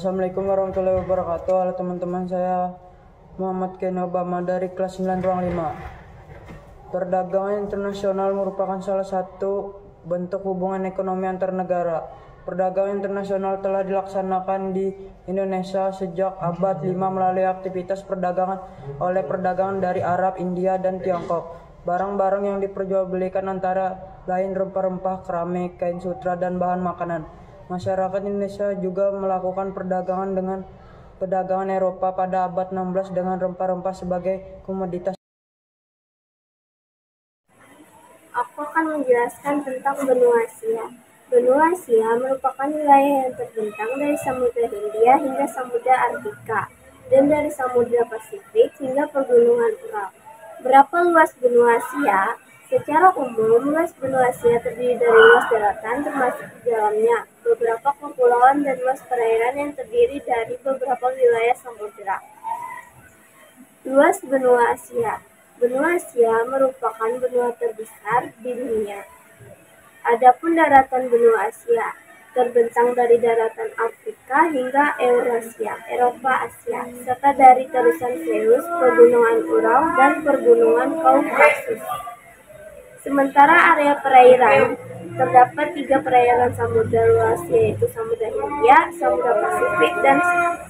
Assalamualaikum warahmatullahi wabarakatuh. Halo teman-teman, saya Muhammad Ken Obama dari kelas 9 ruang 5. Perdagangan internasional merupakan salah satu bentuk hubungan ekonomi antar negara. Perdagangan internasional telah dilaksanakan di Indonesia sejak abad 5 melalui aktivitas perdagangan oleh perdagangan dari Arab, India, dan Tiongkok. Barang-barang yang diperjualbelikan antara lain rempah-rempah, keramik, kain sutra, dan bahan makanan. Masyarakat Indonesia juga melakukan perdagangan dengan perdagangan Eropa pada abad 16 dengan rempah-rempah sebagai komoditas. Aku akan menjelaskan tentang benua Asia. Benua Asia merupakan wilayah yang terbentang dari Samudra Hindia hingga Samudra Arktika dan dari Samudra Pasifik hingga Pegunungan Ural. Berapa luas benua Asia? Secara umum, luas benua Asia terdiri dari luas daratan termasuk di dalamnya beberapa kepulauan dan luas perairan yang terdiri dari beberapa wilayah samudra. Luas benua Asia. Benua Asia merupakan benua terbesar di dunia. Adapun daratan benua Asia terbentang dari daratan Afrika hingga Eurasia, Eropa, Asia, serta dari terusan Zeus, Pegunungan Ural, dan Pegunungan Kaukasus. Sementara area perairan, terdapat 3 perairan samudra luas, yaitu Samudra Hindia, Samudra Pasifik, dan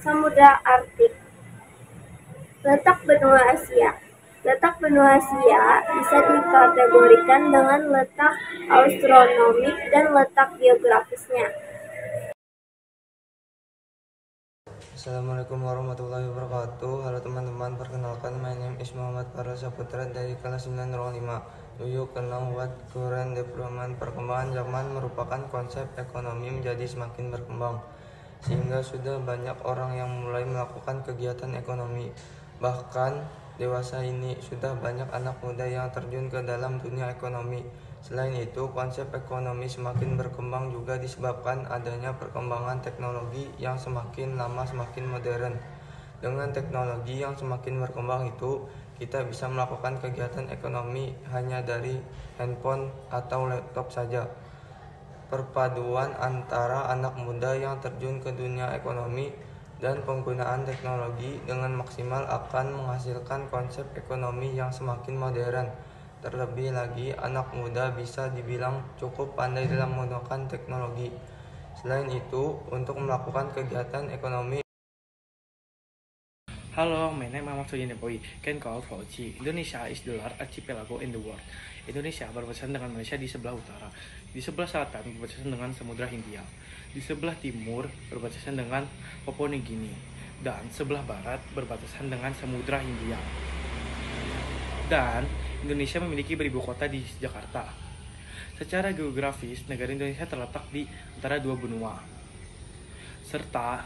Samudra Arktik. Letak benua Asia. Letak benua Asia bisa dikategorikan dengan letak astronomik dan letak geografisnya. Assalamualaikum warahmatullahi wabarakatuh. Halo teman-teman, perkenalkan, my name is Muhammad Farah Saputra dari kelas 9 ruang 5. Do you know what current development? Perkembangan zaman merupakan konsep ekonomi menjadi semakin berkembang, sehingga sudah banyak orang yang mulai melakukan kegiatan ekonomi. Bahkan dewasa ini sudah banyak anak muda yang terjun ke dalam dunia ekonomi. Selain itu, konsep ekonomi semakin berkembang juga disebabkan adanya perkembangan teknologi yang semakin lama semakin modern. Dengan teknologi yang semakin berkembang itu, kita bisa melakukan kegiatan ekonomi hanya dari handphone atau laptop saja. Perpaduan antara anak muda yang terjun ke dunia ekonomi dan penggunaan teknologi dengan maksimal akan menghasilkan konsep ekonomi yang semakin modern. Terlebih lagi, anak muda bisa dibilang cukup pandai dalam menggunakan teknologi. Selain itu, untuk melakukan kegiatan ekonomi. Hello, my name is Muhammad Sujinepoi. Can call Fauci. Indonesia is the largest archipelago in the world. Indonesia berbatasan dengan Malaysia di sebelah utara, di sebelah selatan berbatasan dengan Samudra Hindia, di sebelah timur berbatasan dengan Papua Nugini, dan sebelah barat berbatasan dengan Samudra Hindia. Dan Indonesia memiliki beribu kota di Jakarta. Secara geografis, negara Indonesia terletak di antara 2 benua, serta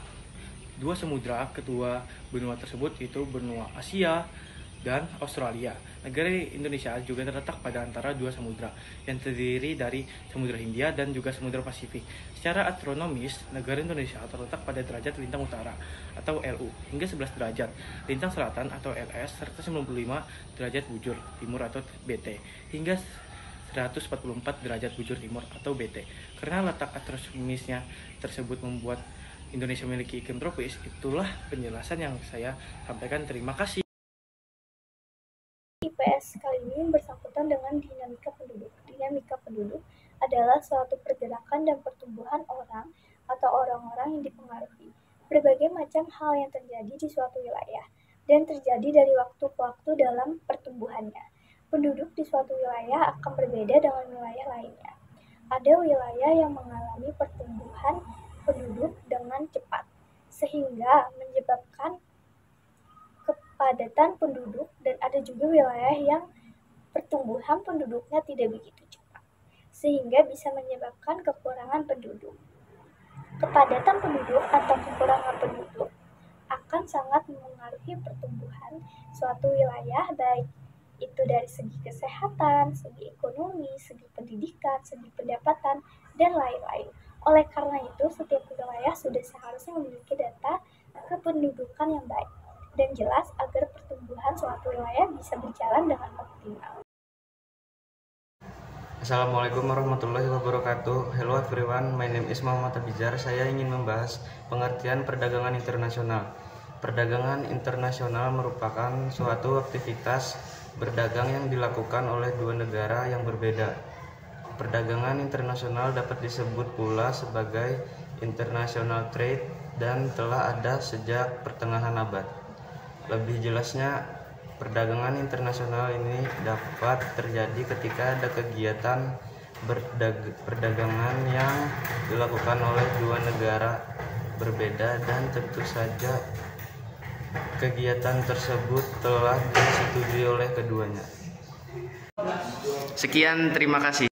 2 samudra. Kedua benua tersebut yaitu benua Asia dan Australia. Negara Indonesia juga terletak pada antara 2 samudra yang terdiri dari Samudra Hindia dan juga Samudra Pasifik. Secara astronomis, negara Indonesia terletak pada derajat lintang utara atau LU hingga 11 derajat, lintang selatan atau LS, serta 95 derajat bujur timur atau BT hingga 144 derajat bujur timur atau BT. Karena letak astronomisnya tersebut membuat Indonesia memiliki iklim tropis. Itulah penjelasan yang saya sampaikan. Terima kasih. IPS kali ini bersangkutan dengan dinamika penduduk. Dinamika penduduk adalah suatu pergerakan dan pertumbuhan orang atau orang-orang yang dipengaruhi berbagai macam hal yang terjadi di suatu wilayah dan terjadi dari waktu ke waktu dalam pertumbuhannya. Penduduk di suatu wilayah akan berbeda dengan wilayah lainnya. Ada wilayah yang mengalami pertumbuhan penduduk dengan cepat, sehingga menyebabkan kepadatan penduduk, dan ada juga wilayah yang pertumbuhan penduduknya tidak begitu cepat, sehingga bisa menyebabkan kekurangan penduduk. Kepadatan penduduk atau kekurangan penduduk akan sangat memengaruhi pertumbuhan suatu wilayah, baik itu dari segi kesehatan, segi ekonomi, segi pendidikan, segi pendapatan, dan lain-lain. Oleh karena itu, setiap wilayah sudah seharusnya memiliki data kependudukan yang baik dan jelas agar pertumbuhan suatu wilayah bisa berjalan dengan optimal. Assalamualaikum warahmatullahi wabarakatuh. Hello everyone, my name is Muhammad Abizar. Saya ingin membahas pengertian perdagangan internasional. Perdagangan internasional merupakan suatu aktivitas berdagang yang dilakukan oleh dua negara yang berbeda. Perdagangan internasional dapat disebut pula sebagai international trade dan telah ada sejak pertengahan abad. Lebih jelasnya, perdagangan internasional ini dapat terjadi ketika ada kegiatan perdagangan yang dilakukan oleh dua negara berbeda dan tentu saja kegiatan tersebut telah disetujui oleh keduanya. Sekian, terima kasih.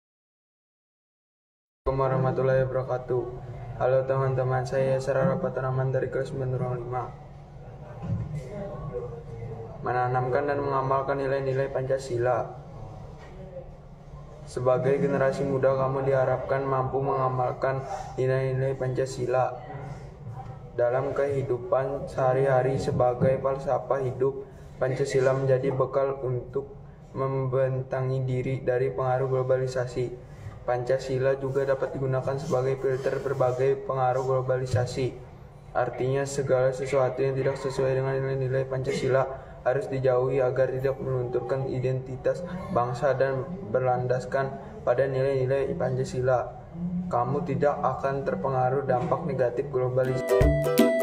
Assalamualaikum warahmatullahi wabarakatuh. Halo teman-teman, saya Sarara Patanaman dari kelas 9 5. Menanamkan dan mengamalkan nilai-nilai Pancasila. Sebagai generasi muda, kamu diharapkan mampu mengamalkan nilai-nilai Pancasila dalam kehidupan sehari-hari. Sebagai falsafah hidup, Pancasila menjadi bekal untuk membentengi diri dari pengaruh globalisasi. Pancasila juga dapat digunakan sebagai filter berbagai pengaruh globalisasi. Artinya, segala sesuatu yang tidak sesuai dengan nilai-nilai Pancasila harus dijauhi agar tidak melunturkan identitas bangsa dan berlandaskan pada nilai-nilai Pancasila. Kamu tidak akan terpengaruh dampak negatif globalisasi.